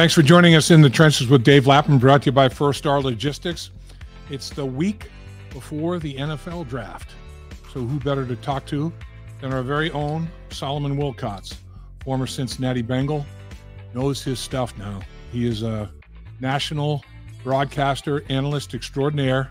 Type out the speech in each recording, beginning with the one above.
Thanks for joining us in the Trenches with Dave Lapham, brought to you by First Star Logistics. It's the week before the NFL draft. So who better to talk to than our very own Solomon Wilcots, former Cincinnati Bengal, knows his stuff now. He is a national broadcaster, analyst extraordinaire,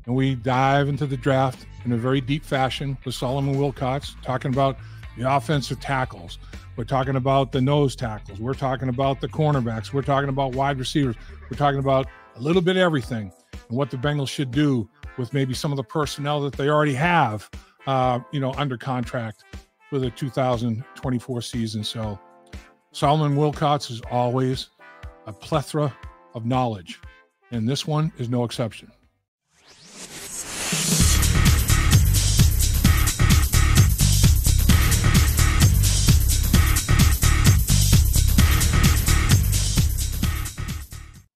and we dive into the draft in a very deep fashion with Solomon Wilcots, talking about the offensive tackles. We're talking about the nose tackles. We're talking about the cornerbacks. We're talking about wide receivers. We're talking about a little bit of everything and what the Bengals should do with maybe some of the personnel that they already have, under contract for the 2024 season. So Solomon Wilcots is always a plethora of knowledge, and this one is no exception.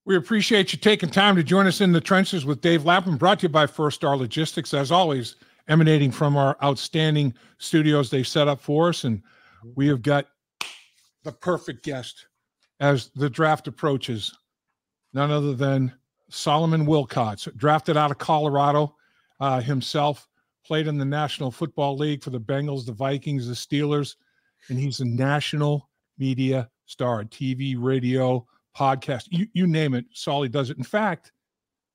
We appreciate you taking time to join us in the Trenches with Dave Lapham, brought to you by First Star Logistics, as always, emanating from our outstanding studios they've set up for us. And we have got the perfect guest as the draft approaches, none other than Solomon Wilcots, drafted out of Colorado himself, played in the National Football League for the Bengals, the Vikings, the Steelers, and he's a national media star, TV, radio, podcast, you name it, Solly does it. In fact,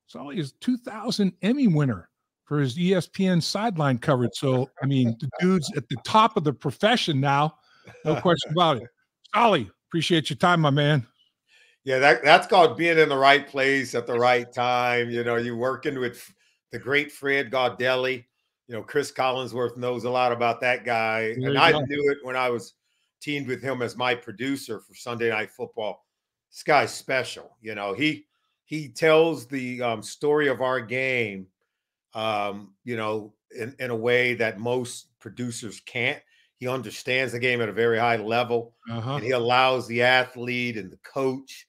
Solly is 2000 Emmy winner for his ESPN sideline coverage. So, I mean, the dude's at the top of the profession now. No question about it. Solly, appreciate your time, my man. Yeah, that's called being in the right place at the right time. You know, you're working with the great Fred Gaudelli. You know, Chris Collinsworth knows a lot about that guy. And I knew it when I was teamed with him as my producer for Sunday Night Football. This guy's special. You know, he tells the story of our game, in a way that most producers can't. He understands the game at a very high level, and he allows the athlete and the coach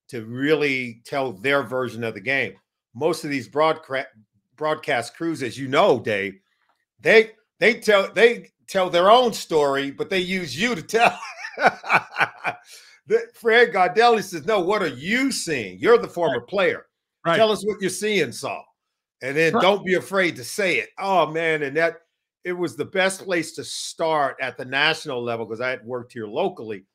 to really tell their version of the game. Most of these broadcast crews, as you know, Dave, they tell their own story, but they use you to tell. Fred Gaudelli says, no, what are you seeing? You're the former player. Right. Tell us what you're seeing, Saul. And then don't be afraid to say it. Oh, man, and it was the best place to start at the national level because I had worked here locally.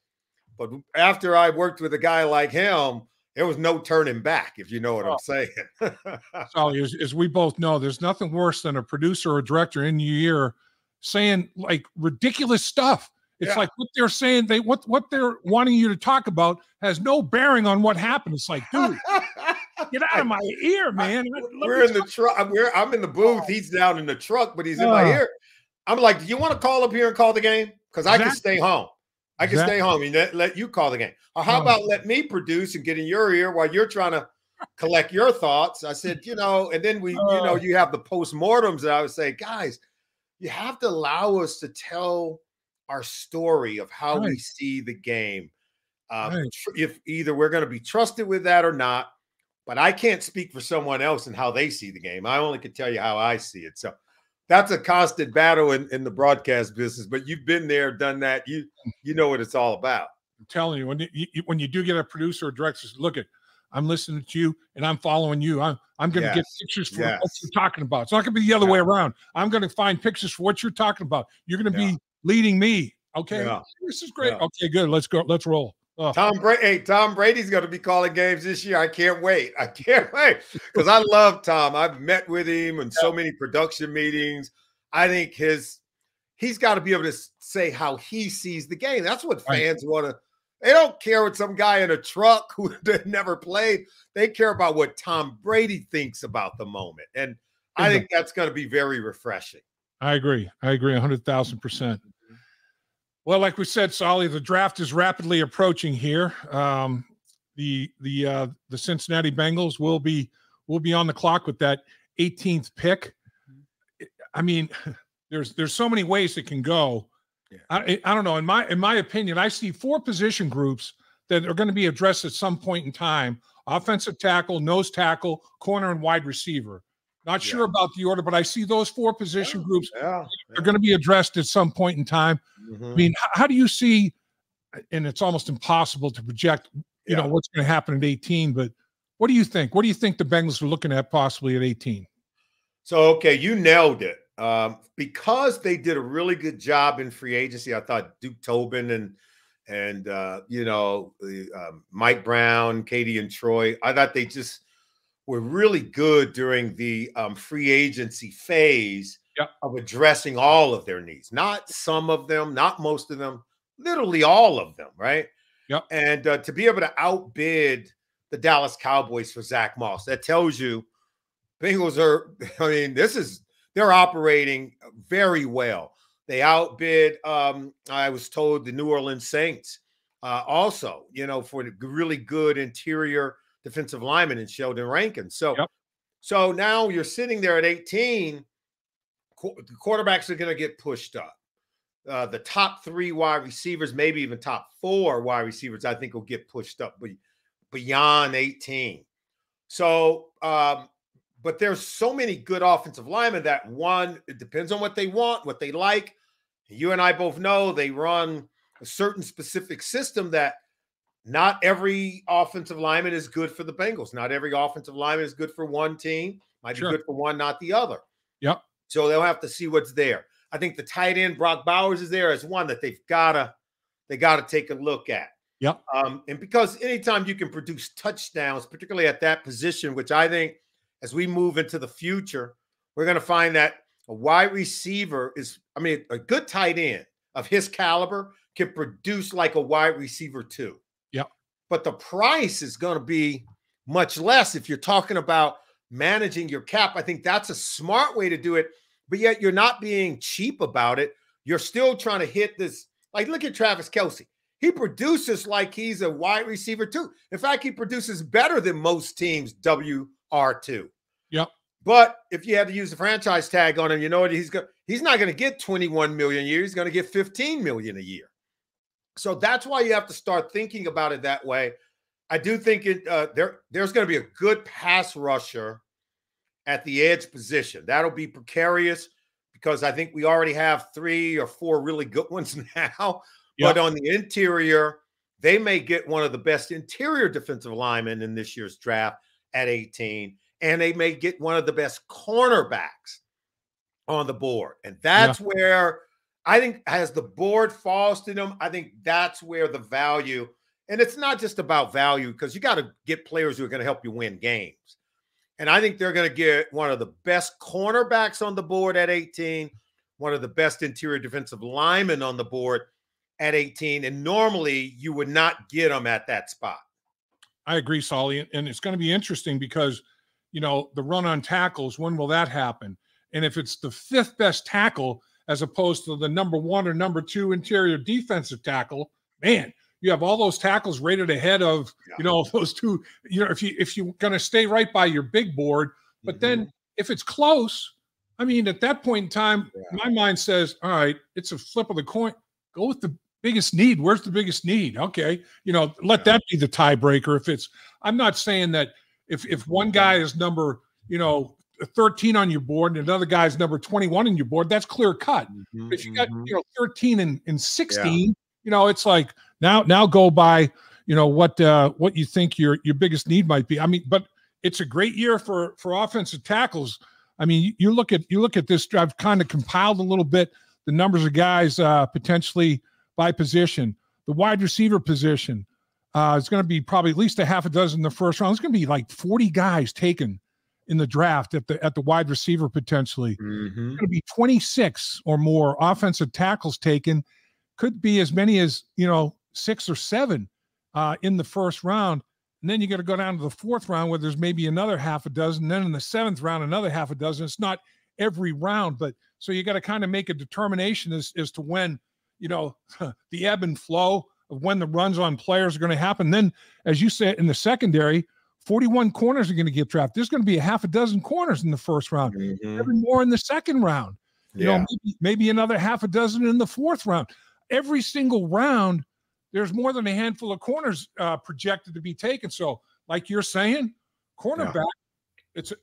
But after I worked with a guy like him, there was no turning back, if you know what I'm saying. So, as we both know, there's nothing worse than a producer or director in your ear saying, like, ridiculous stuff. It's like what they're saying, what they're wanting you to talk about has no bearing on what happened. It's like, dude, get out of my ear, man. We're in the truck. I'm in the booth. He's down in the truck, but he's in my ear. I'm like, do you want to call up here and call the game? Because I can stay home. I can stay home and let you call the game. Or how about let me produce and get in your ear while you're trying to collect your thoughts? I said, and then you have the postmortems that I would say, guys, you have to allow us to tell our story of how we see the game. If either we're going to be trusted with that or not, but I can't speak for someone else and how they see the game. I only can tell you how I see it. So that's a constant battle in the broadcast business, but you've been there, done that. You know what it's all about. I'm telling you, when you do get a producer or director, look, I'm listening to you and I'm following you. I'm going to get pictures for what you're talking about. It's not going to be the other way around. I'm going to find pictures for what you're talking about. You're going to be leading me. Okay. This is great. Okay, good. Let's go. Let's roll. Tom Brady's going to be calling games this year. I can't wait. Because I love Tom. I've met with him in so many production meetings. I think he's got to be able to say how he sees the game. That's what fans want to. They don't care what some guy in a truck who never played. They care about what Tom Brady thinks about the moment. And I think that's going to be very refreshing. I agree 100,000%. Well, like we said, Solly, the draft is rapidly approaching here. The Cincinnati Bengals will be on the clock with that 18th pick. I mean, there's so many ways it can go. Yeah. I don't know. In my opinion, I see 4 position groups that are going to be addressed at some point in time: offensive tackle, nose tackle, corner, and wide receiver. Not sure about the order, but I see those 4 position groups are going to be addressed at some point in time. I mean, how do you see, and it's almost impossible to project you know, what's going to happen at 18. But what do you think? What do you think the Bengals are looking at possibly at 18? So, okay, you nailed it. Because they did a really good job in free agency, I thought Duke Tobin and you know, Mike Brown, Katie and Troy, I thought they just were really good during the free agency phase of addressing all of their needs. Not some of them, not most of them, literally all of them, right? Yep. And to be able to outbid the Dallas Cowboys for Zach Moss, that tells you Bengals are, I mean, they're operating very well. They outbid, I was told, the New Orleans Saints also, you know, for the really good interior defensive lineman in Sheldon Rankin. So now you're sitting there at 18, the quarterbacks are going to get pushed up. The top 3 wide receivers, maybe even top 4 wide receivers, I think will get pushed up beyond 18. So, but there's so many good offensive linemen that one, it depends on what they want, what they like. You and I both know they run a certain specific system that not every offensive lineman is good for the Bengals. Not every offensive lineman is good for one team. Might be good for one, not the other. Yep. So they'll have to see what's there. I think the tight end, Brock Bowers, is there as one that they gotta take a look at. Yep. And because anytime you can produce touchdowns, particularly at that position, which I think as we move into the future, we're going to find that a wide receiver is, I mean, a good tight end of his caliber can produce like a wide receiver too. Yep. But the price is going to be much less if you're talking about managing your cap. I think that's a smart way to do it, but yet you're not being cheap about it. You're still trying to hit this. Like, look at Travis Kelce. He produces like he's a wide receiver too. In fact, he produces better than most teams WR2. Yep. But if you had to use the franchise tag on him, you know what he's not going to get 21 million a year. He's going to get 15 million a year. So that's why you have to start thinking about it that way. I do think there's going to be a good pass rusher at the edge position. That'll be precarious because I think we already have 3 or 4 really good ones now. Yep. But on the interior, they may get one of the best interior defensive linemen in this year's draft at 18, and they may get one of the best cornerbacks on the board. And that's where I think as the board falls to them, I think that's where the value, and it's not just about value because you got to get players who are going to help you win games. And I think they're going to get one of the best cornerbacks on the board at 18, one of the best interior defensive linemen on the board at 18. And normally you would not get them at that spot. I agree, Solly. And it's going to be interesting because, you know, the run on tackles, when will that happen? And if it's the 5th best tackle as opposed to the number 1 or number 2 interior defensive tackle, man, you have all those tackles rated ahead of, you know, those 2, you know, if you're going to stay right by your big board. But then if it's close, I mean, at that point in time, my mind says, all right, it's a flip of the coin. Go with the biggest need. Where's the biggest need? Okay. You know, let that be the tiebreaker. If it's, I'm not saying that if one guy is number, you know, 13 on your board and another guy's number 21 on your board, that's clear cut. If you got, you know, 13 and 16, you know, it's like now go by, you know, what you think your biggest need might be. I mean, but it's a great year for offensive tackles. I mean, you look at this. I've kind of compiled a little bit the numbers of guys potentially by position. The wide receiver position is going to be probably at least a half a dozen in the first round. It's going to be like 40 guys taken in the draft at the wide receiver potentially. It's going to be 26 or more offensive tackles taken. Could be as many as, you know, 6 or 7 in the first round. And then you got to go down to the 4th round where there's maybe another half a dozen. Then in the 7th round, another half a dozen. It's not every round, but so you got to kind of make a determination as to when, you know, the ebb and flow of when the runs on players are going to happen. Then, as you said, in the secondary, 41 corners are going to get drafted. There's going to be a half a dozen corners in the first round, every more in the second round. You know, maybe another half a dozen in the 4th round. Every single round, there's more than a handful of corners projected to be taken. So, like you're saying, cornerback, it's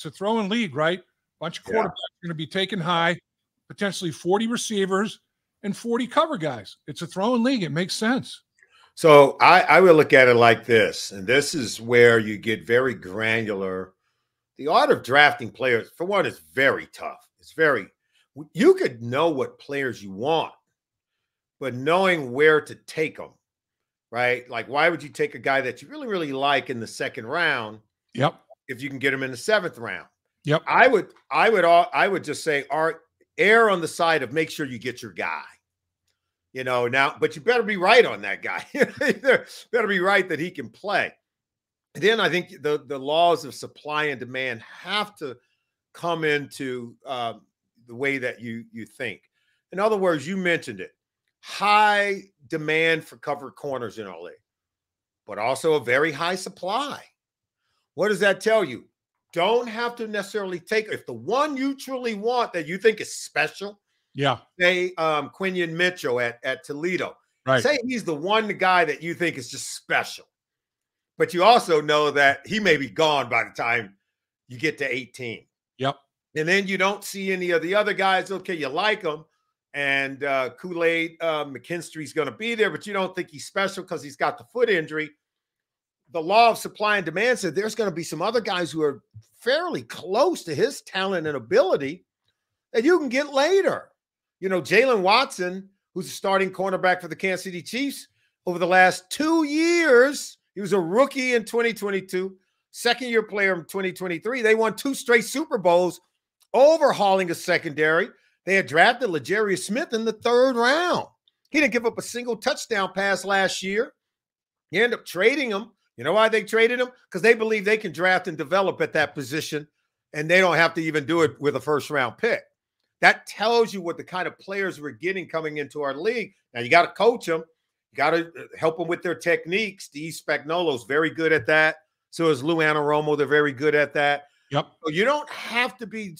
a throwing league, right? Bunch of quarterbacks are going to be taken high, potentially 40 receivers and 40 cover guys. It's a throwing league. It makes sense. So I would look at it like this, and this is where you get very granular. The art of drafting players, for one, is very tough. It's very, you could know what players you want, but knowing where to take them, right? Like, why would you take a guy that you really, really like in the second round? Yep. If you can get him in the seventh round. Yep. I would just say, err on the side of make sure you get your guy. Now, but you better be right on that guy. You better be right that he can play. And then I think the laws of supply and demand have to come into the way that you think. In other words, you mentioned it. High demand for covered corners in our league, but also a very high supply. What does that tell you? Don't have to necessarily take, if the one you truly want that you think is special, say Quinion Mitchell at Toledo, right? Say he's the guy that you think is just special, but you also know that he may be gone by the time you get to 18. Yep. And then you don't see any of the other guys. Okay, you like him, and Kool-Aid McKinstry's going to be there, but you don't think he's special because he's got the foot injury. The law of supply and demand said there's going to be some other guys who are fairly close to his talent and ability that you can get later. Jalen Watson, who's a starting cornerback for the Kansas City Chiefs, over the last 2 years, he was a rookie in 2022, second-year player in 2023. They won 2 straight Super Bowls, overhauling a secondary. They had drafted L'Jarius Smith in the 3rd round. He didn't give up a single touchdown pass last year. You end up trading him. You know why they traded him? Because they believe they can draft and develop at that position, and they don't have to even do it with a first-round pick. That tells you what the kind of players we're getting coming into our league. Now, you got to coach them. You got to help them with their techniques. Steve Spagnuolo's very good at that. So is Lou Anaromo. They're very good at that. Yep. So you don't have to be,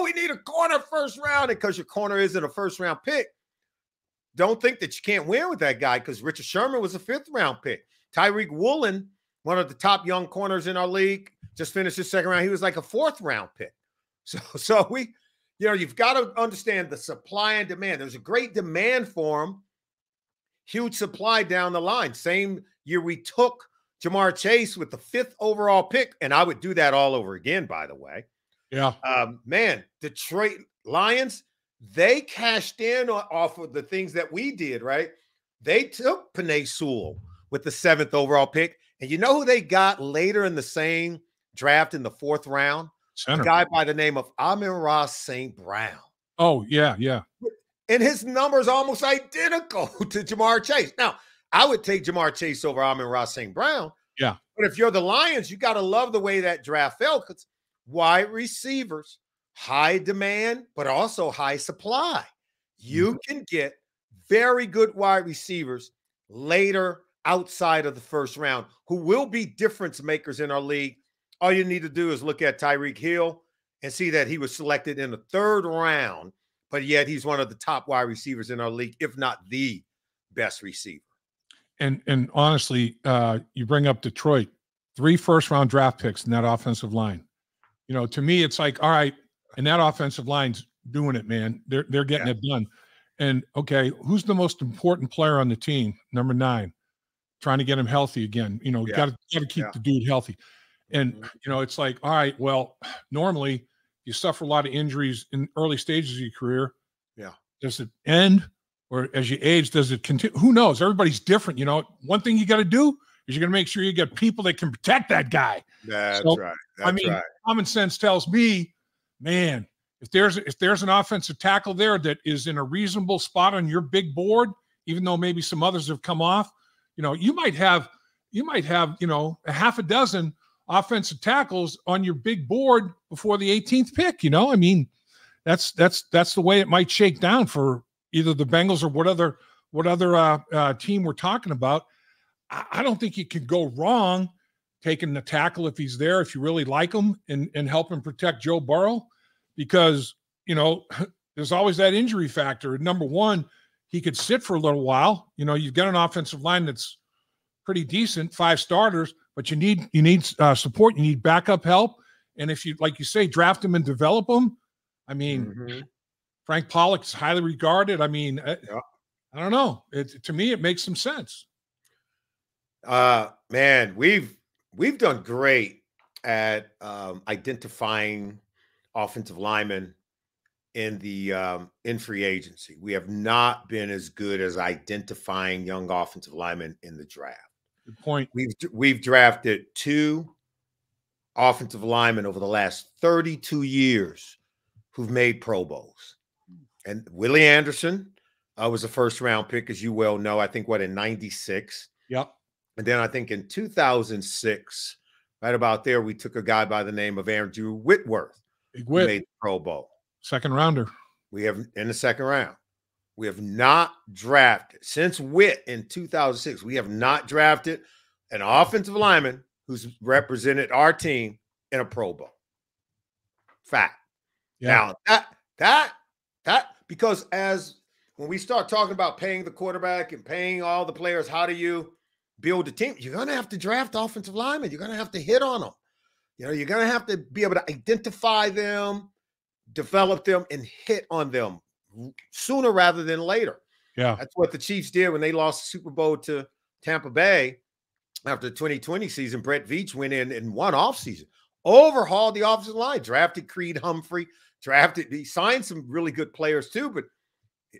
we need a corner first round because your corner isn't a first-round pick. Don't think that you can't win with that guy because Richard Sherman was a 5th-round pick. Tyreek Woolen, one of the top young corners in our league, just finished his 2nd round. He was like a 4th-round pick. So we, you've got to understand the supply and demand. There's a great demand for him, huge supply down the line. Same year we took Jamar Chase with the 5th overall pick, and I would do that all over again, by the way. Yeah. Man, Detroit Lions, they cashed in off of the things that we did, right? They took Penei Sewell with the 7th overall pick. And you know who they got later in the same draft in the 4th round? Center. A guy by the name of Amon-Ra St. Brown. Oh, yeah, yeah. And his number's almost identical to Jamar Chase. Now, I would take Jamar Chase over Amon-Ra St. Brown. Yeah. But if you're the Lions, you got to love the way that draft fell because wide receivers, high demand, but also high supply. You can get very good wide receivers later outside of the 1st round who will be difference makers in our league. All you need to do is look at Tyreek Hill and see that he was selected in the 3rd round, but yet he's one of the top wide receivers in our league, if not the best receiver. And honestly, you bring up Detroit, 3 first-round draft picks in that offensive line. To me, it's like, all right, and that offensive line's doing it, man. They're getting it done. And okay, who's the most important player on the team? Number 9. Trying to get him healthy again. Got to keep the dude healthy. And, it's like, all right, well, normally you suffer a lot of injuries in early stages of your career. Yeah. Does it end? Or as you age, does it continue? Who knows? Everybody's different. One thing you got to do is you're going to make sure you get people that can protect that guy. That's right. Right. Common sense tells me, man, if there's an offensive tackle there that is in a reasonable spot on your big board, even though maybe some others have come off, you might have a half a dozen offensive tackles on your big board before the 18th pick. That's the way it might shake down for either the Bengals or what other team we're talking about. I don't think you can go wrong taking the tackle if he's there, if you really like him and help him protect Joe Burrow, because there's always that injury factor. Number 1, he could sit for a little while. You've got an offensive line that's pretty decent, 5 starters, but you need support. You need backup help. And if you, like you say, draft them and develop them, Frank Pollock's highly regarded. I don't know. To me, it makes some sense. Man, we've done great at identifying offensive linemen in free agency. We have not been as good as identifying young offensive linemen in the draft. Good point. We've drafted 2 offensive linemen over the last 32 years who've made Pro Bowls. And Willie Anderson was a first-round pick, as you well know, I think, in 96. Yep. And then I think in 2006, right about there, we took a guy by the name of Andrew Whitworth, who made the Pro Bowl. Second rounder. We have in the second round. We have not drafted since Witt in 2006. We have not drafted an offensive lineman who's represented our team in a Pro Bowl. Fact. Yeah. Now that because when we start talking about paying the quarterback and paying all the players, how do you build a team? You're going to have to draft offensive linemen. You're going to have to hit on them. You're going to have to be able to identify them, develop them, and hit on them sooner rather than later. Yeah. That's what the Chiefs did when they lost the Super Bowl to Tampa Bay after the 2020 season. Brett Veach went in one offseason, overhauled the offensive line, drafted Creed Humphrey, he signed some really good players too, but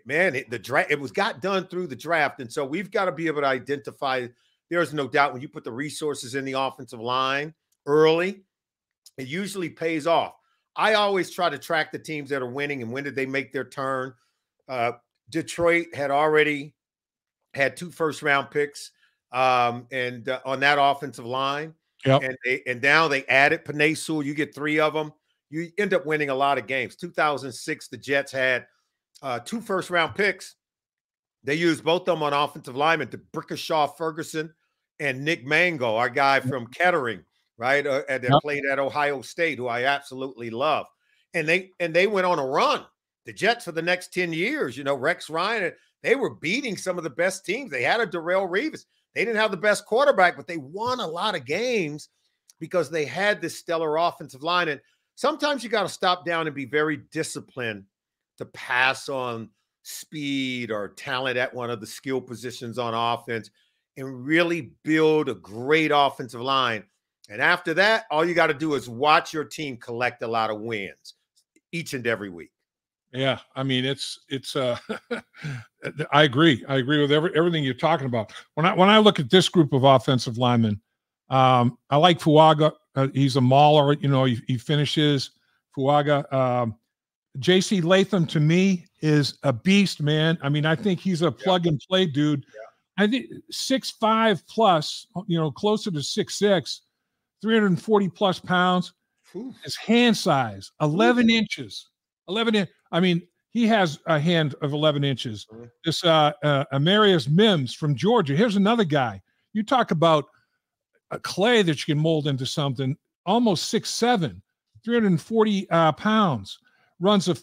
man, it was got done through the draft. And so we've got to be able to identify. There's no doubt when you put the resources in the offensive line early, it usually pays off. I always try to track the teams that are winning and when did they make their turn. Detroit had already had 2 first-round picks and on that offensive line. Yep. And now they added Penei Sewell. You get 3 of them. You end up winning a lot of games. 2006, the Jets had 2 first-round picks. They used both of them on offensive linemen, to Brickashaw Ferguson and Nick Mango, our guy from Kettering, right? That played at Ohio State, who I absolutely love. And they went on a run. The Jets for the next 10 years, Rex Ryan, they were beating some of the best teams. They had a Darrelle Revis. They didn't have the best quarterback, but they won a lot of games because they had this stellar offensive line. And sometimes you got to stop down and be very disciplined to pass on speed or talent at one of the skill positions on offense and really build a great offensive line. And after that, all you got to do is watch your team collect a lot of wins each and every week. Yeah, I mean, it's I agree. I agree with everything you're talking about. When I look at this group of offensive linemen, I like Fuaga. He's a mauler. He finishes. Fuaga. J.C. Latham, to me, is a beast, man. I mean, I think he's a plug-and-play dude. Yeah. I think 6'5" plus, closer to 6'6", 340-plus pounds. Ooh. His hand size, 11 inches. 11 inches. I mean, he has a hand of 11 inches. This Amarius Mims from Georgia. Here's another guy. You talk about a clay that you can mold into something. Almost 6'7", 340 pounds. Runs a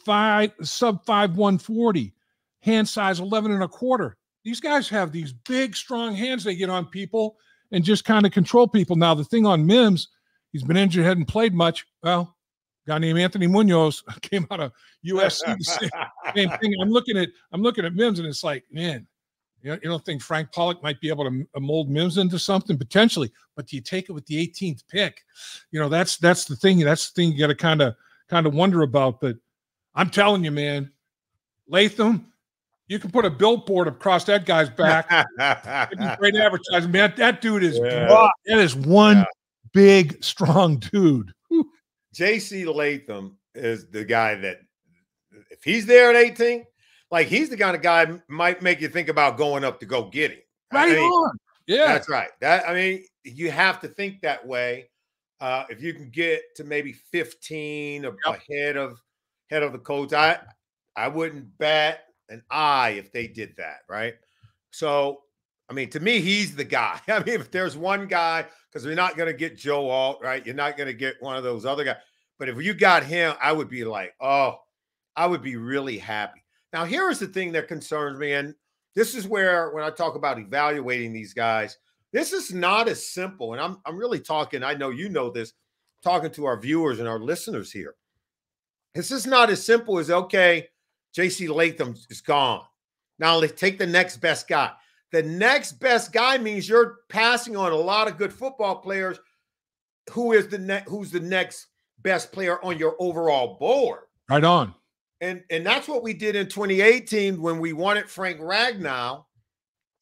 sub 5 140. Hand size 11 1/4. These guys have these big, strong hands they get on people and just kind of control people. Now, the thing on Mims, he's been injured, hadn't played much. Well, a guy named Anthony Munoz came out of USC. The same thing. I'm looking at Mims, and it's like, man, you don't think Frank Pollock might be able to mold Mims into something potentially? But do you take it with the 18th pick? That's the thing. That's the thing you got to kind of wonder about. But I'm telling you, man, Latham, you can put a billboard across that guy's back. Great advertising, man. That dude is broad. That is one big, strong dude. J.C. Latham is the guy that, if he's there at 18, like he's the kind of guy might make you think about going up to go get him. Right on. Yeah, that's right. You have to think that way. If you can get to maybe 15 ahead of the Colts, I wouldn't bat an eye if they did that, right? So, I mean, to me, he's the guy. I mean, if there's one guy, because we're not going to get Joe Alt, right? You're not going to get one of those other guys. But if you got him, I would be like, oh, I would be really happy. Now, here is the thing that concerns me, and this is where, when I talk about evaluating these guys, this is not as simple. And I'm really talking, I know you know this, talking to our viewers and our listeners here. This is not as simple as, okay, J.C. Latham is gone. Now let's take the next best guy. The next best guy means you're passing on a lot of good football players. Who's the next best player on your overall board? Right on. And that's what we did in 2018 when we wanted Frank Ragnow.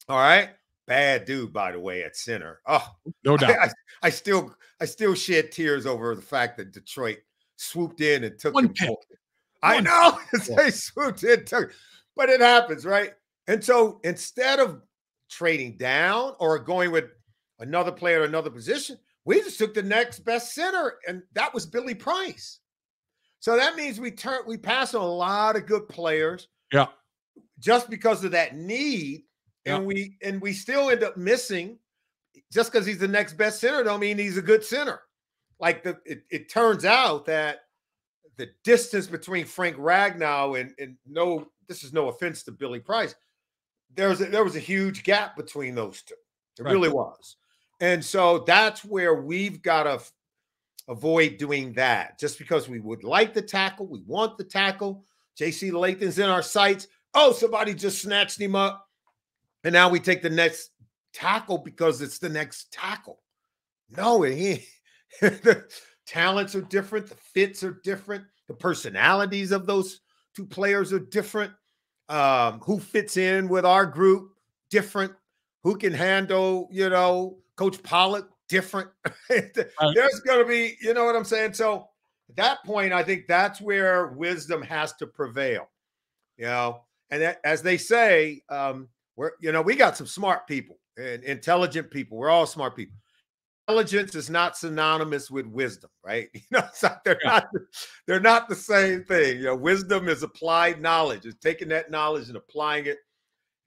All right. Bad dude, by the way, at center. Oh, no doubt. I still shed tears over the fact that Detroit swooped in and took One him. pick. I know. They swooped in, but it happens, right? And so instead of trading down or going with another player at another position, we just took the next best center, and that was Billy Price. So that means we pass on a lot of good players. Yeah. Just because of that need. And we still end up missing. Just because he's the next best center don't mean he's a good center. Like it turns out that the distance between Frank Ragnow and no, this is no offense to Billy Price, there was a huge gap between those two. It really was. And so that's where we've got to avoid doing that. Just because we would like the tackle, we want the tackle. J.C. Lathan's in our sights. Oh, somebody just snatched him up. And now we take the next tackle because it's the next tackle. No, the talents are different. The fits are different. The personalities of those two players are different. Who fits in with our group, different. Who can handle, Coach Pollock, different. There's going to be, you know what I'm saying? So at that point, I think that's where wisdom has to prevail, And as they say, we got some smart people and intelligent people. We're all smart people. Intelligence is not synonymous with wisdom, right? They're not the same thing. Wisdom is applied knowledge. It's taking that knowledge and applying it.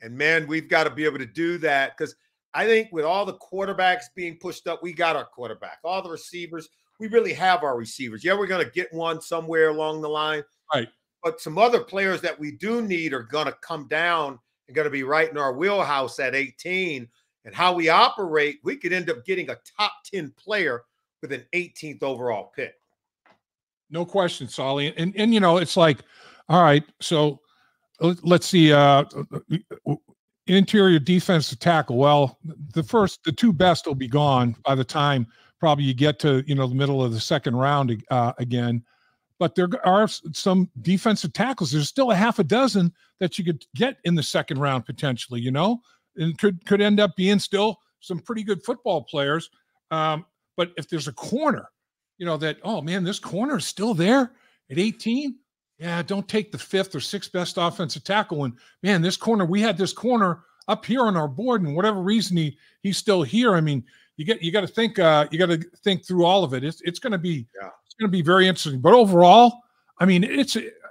And man, we've got to be able to do that because I think with all the quarterbacks being pushed up, we got our quarterback. All the receivers, we really have our receivers. Yeah, we're going to get one somewhere along the line. Right. But some other players that we do need are going to come down and going to be right in our wheelhouse at 18. And how we operate, we could end up getting a top 10 player with an 18th overall pick. No question, Solly. And it's like, all right, so let's see, interior defensive tackle. Well, the two best will be gone by the time probably you get to, the middle of the second round again. But there are some defensive tackles. There's still a half a dozen that you could get in the second round potentially, and could end up being still some pretty good football players. But if there's a corner, that, oh man, this corner is still there at 18. Yeah, don't take the fifth or sixth best offensive tackle. And man, we had this corner up here on our board, and whatever reason he's still here. I mean, you got to think through all of it. It's going to be very interesting. But overall, I mean,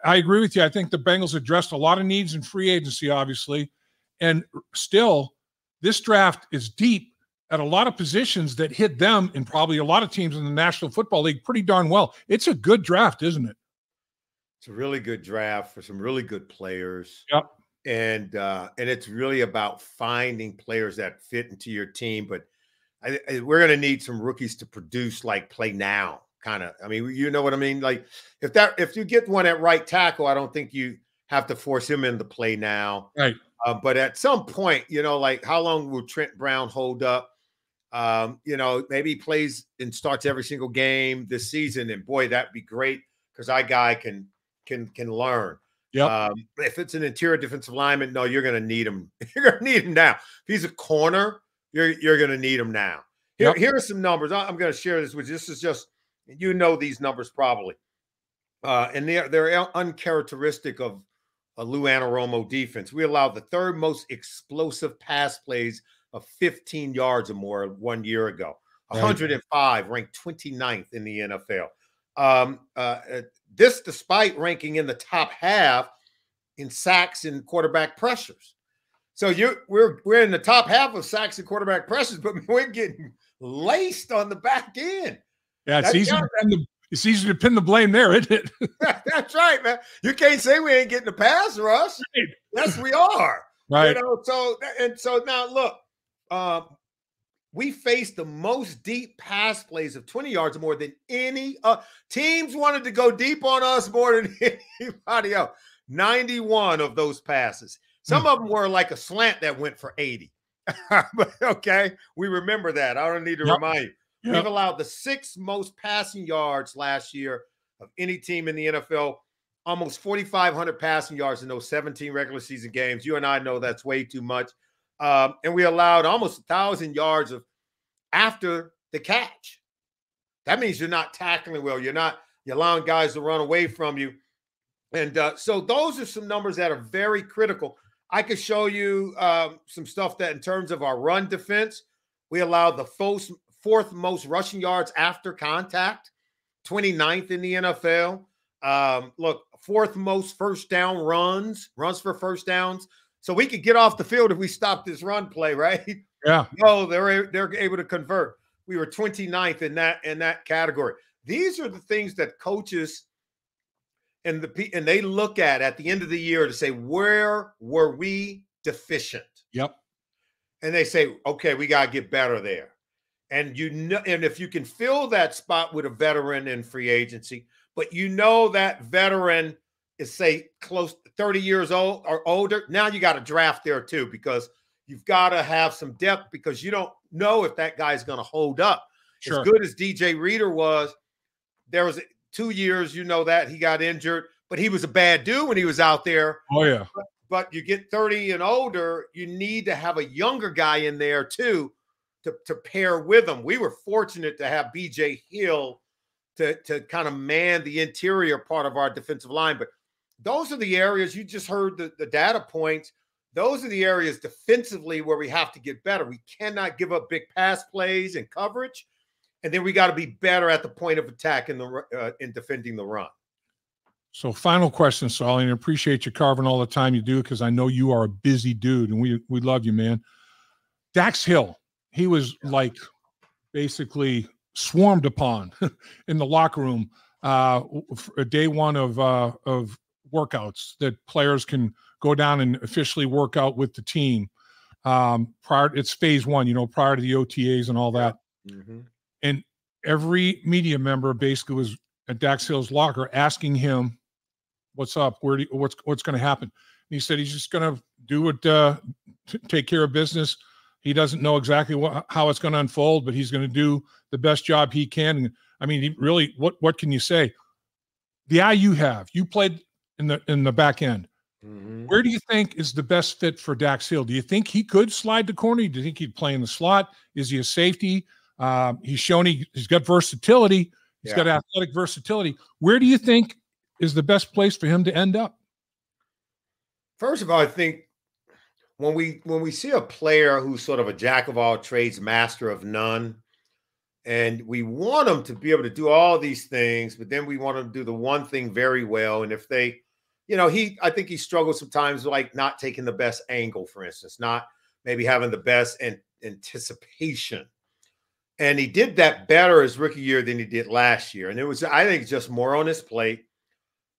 I agree with you. I think the Bengals addressed a lot of needs in free agency, obviously, and still this draft is deep at a lot of positions that hit them and probably a lot of teams in the National Football League pretty darn well. It's a good draft, isn't it? It's a really good draft for some really good players. Yep. And it's really about finding players that fit into your team. But we're going to need some rookies to produce, like play now kind of. I mean, you know what I mean? Like if you get one at right tackle, I don't think you have to force him into play now. Right. But at some point, like how long will Trent Brown hold up? Maybe he plays and starts every single game this season. And boy, that'd be great because our guy can learn. Yeah. If it's an interior defensive lineman, no, you're going to need him. You're going to need him now. If he's a corner, you're going to need him now. Here are some numbers. I'm going to share this with you. This is just, these numbers probably. And they're uncharacteristic of a Lou Anarumo defense. We allowed the third most explosive pass plays of 15 yards or more 1 year ago. 105, ranked 29th in the NFL. This despite ranking in the top half in sacks and quarterback pressures. So we're in the top half of sacks and quarterback pressures, but we're getting laced on the back end. Yeah, it's easy to pin the blame there, isn't it? That's right, man. You can't say we ain't getting the pass rush. Right. Yes, we are. Right. So now look, we faced the most deep pass plays of 20 yards or more than any teams wanted to go deep on us more than anybody else. 91 of those passes. Some of them were like a slant that went for 80. Okay, we remember that. I don't need to remind you. We've allowed the 6th most passing yards last year of any team in the NFL, almost 4,500 passing yards in those 17 regular season games. You and I know that's way too much. And we allowed almost 1,000 yards of after the catch. That means you're not tackling well. You're allowing guys to run away from you. And so those are some numbers that are very critical. I could show you some stuff that in terms of our run defense, we allowed the 4th most rushing yards after contact, 29th in the NFL. Look, 4th most first down runs for first downs. So we could get off the field if we stop this run play, right? Yeah. No, they're able to convert. We were 29th in that category. These are the things that coaches and they look at the end of the year to say, where were we deficient? Yep. And they say, okay, we got to get better there. And and if you can fill that spot with a veteran in free agency, but that veteran is say close to 30 years old or older, now you got to draft there too, because you've got to have some depth because you don't know if that guy's going to hold up. Sure. As good as DJ Reader was, there was 2 years, that he got injured, but he was a bad dude when he was out there. Oh, yeah. But you get 30 and older, you need to have a younger guy in there too to pair with him. We were fortunate to have BJ Hill to kind of man the interior part of our defensive line. But those are the areas you just heard the data points. Those are the areas defensively where we have to get better. We cannot give up big pass plays and coverage. And then we got to be better at the point of attack in defending the run. So final question, Solly, and I appreciate you carving all the time you do because I know you are a busy dude, and we love you, man. Dax Hill, he was like basically swarmed upon in the locker room day one of workouts that players can go down and officially work out with the team. It's phase one, prior to the OTAs and all that. Mm-hmm. And every media member basically was at Dax Hill's locker asking him, "What's up? What's going to happen?" And he said he's just going to do it, take care of business. He doesn't know exactly how it's going to unfold, but he's going to do the best job he can. And I mean, what can you say? The eye you played in the back end. Mm-hmm. Where do you think is the best fit for Dax Hill? Do you think he could slide the corner? Do you think he'd play in the slot? Is he a safety? He's shown he's got versatility. He's got athletic versatility. Where do you think is the best place for him to end up? First of all, I think when we see a player who's sort of a jack of all trades, master of none, and we want them to be able to do all these things, but then we want them to do the one thing very well. And if they, I think he struggles sometimes like not taking the best angle, for instance, not maybe having the best anticipation. And he did that better his rookie year than he did last year. And it was, I think, just more on his plate.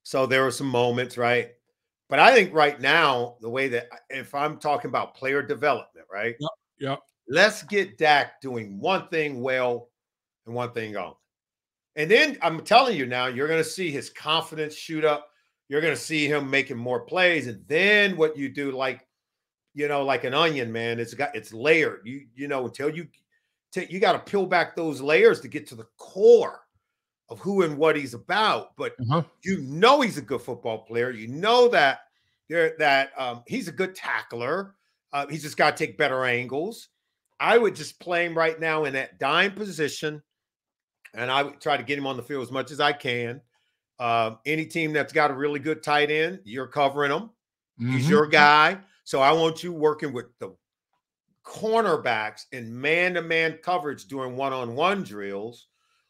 So there were some moments, right? But I think right now, the way that if I'm talking about player development, right? Yep. Let's get Dak doing one thing well and one thing wrong. And then I'm telling you now, you're going to see his confidence shoot up. You're going to see him making more plays. And then what you do, like an onion, man, it's layered. Until you got to peel back those layers to get to the core of who and what he's about. But he's a good football player. That he's a good tackler. He's just got to take better angles. I would just play him right now in that dime position, and I would try to get him on the field as much as I can. Any team that's got a really good tight end, you're covering him. Mm-hmm. He's your guy. So I want you working with the cornerbacks in man-to-man coverage doing one-on-one drills.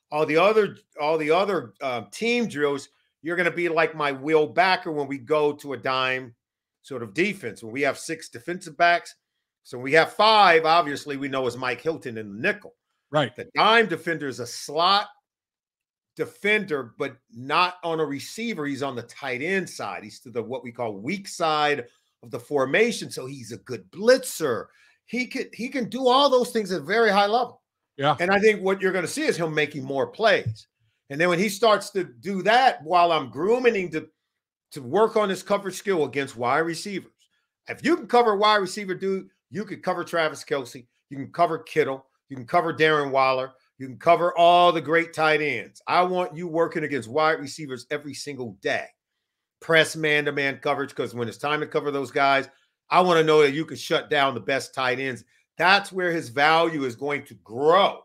All the other team drills, you're going to be like my Will backer when we go to a dime sort of defense. When we have 6 defensive backs, so we have 5, obviously we know is Mike Hilton in the nickel. Right. The dime defender is a slot defender, but not on a receiver. He's on the tight end side. He's to the what we call weak side of the formation. So he's a good blitzer. He can do all those things at a very high level. Yeah. And I think what you're going to see is him making more plays. And then when he starts to do that while I'm grooming him to work on his coverage skill against wide receivers. If you can cover a wide receiver, dude, you could cover Travis Kelce, you can cover Kittle, you can cover Darren Waller, you can cover all the great tight ends. I want you working against wide receivers every single day. Press man-to-man coverage, because when it's time to cover those guys, I want to know that you can shut down the best tight ends. That's where his value is going to grow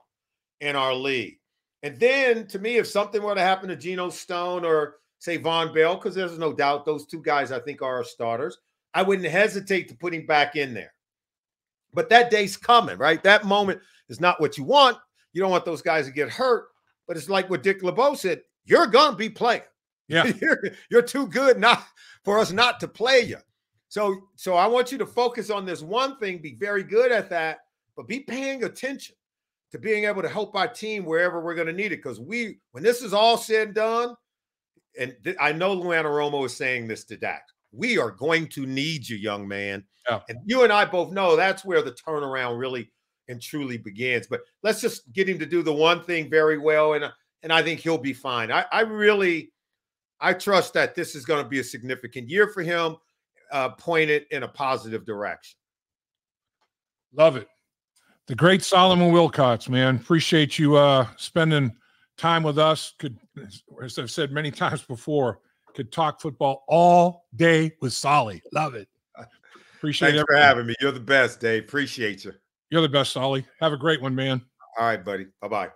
in our league. And then, to me, if something were to happen to Geno Stone or, say, Vonn Bell, because there's no doubt those two guys I think are our starters, I wouldn't hesitate to put him back in there. But that day's coming, right? That moment is not what you want. You don't want those guys to get hurt. But it's like what Dick LeBeau said, you're going to be playing. Yeah. You're too good not for us not to play you. So I want you to focus on this one thing, be very good at that, but be paying attention to being able to help our team wherever we're going to need it. Because when this is all said and done, and I know Lou Anarumo is saying this to Dak, we are going to need you, young man. Yeah. And you and I both know that's where the turnaround really and truly begins. But let's just get him to do the one thing very well, and I think he'll be fine. I trust that this is going to be a significant year for him, pointed in a positive direction. Love it. The great Solomon Wilcots, man. Appreciate you spending time with us. Could, as I've said many times before, could talk football all day with Solly. Love it. Appreciate it. Thanks for having me. You're the best, Dave. Appreciate you. You're the best, Solly. Have a great one, man. All right, buddy. Bye-bye.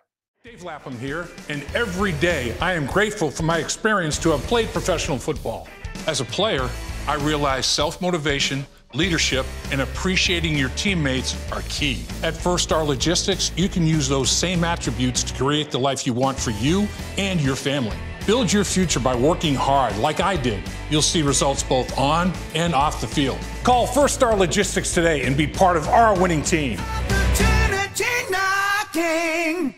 Dave Lapham here, and every day I am grateful for my experience to have played professional football. As a player, I realize self-motivation, leadership, and appreciating your teammates are key. At First Star Logistics, you can use those same attributes to create the life you want for you and your family. Build your future by working hard like I did. You'll see results both on and off the field. Call First Star Logistics today and be part of our winning team. Opportunity knocking.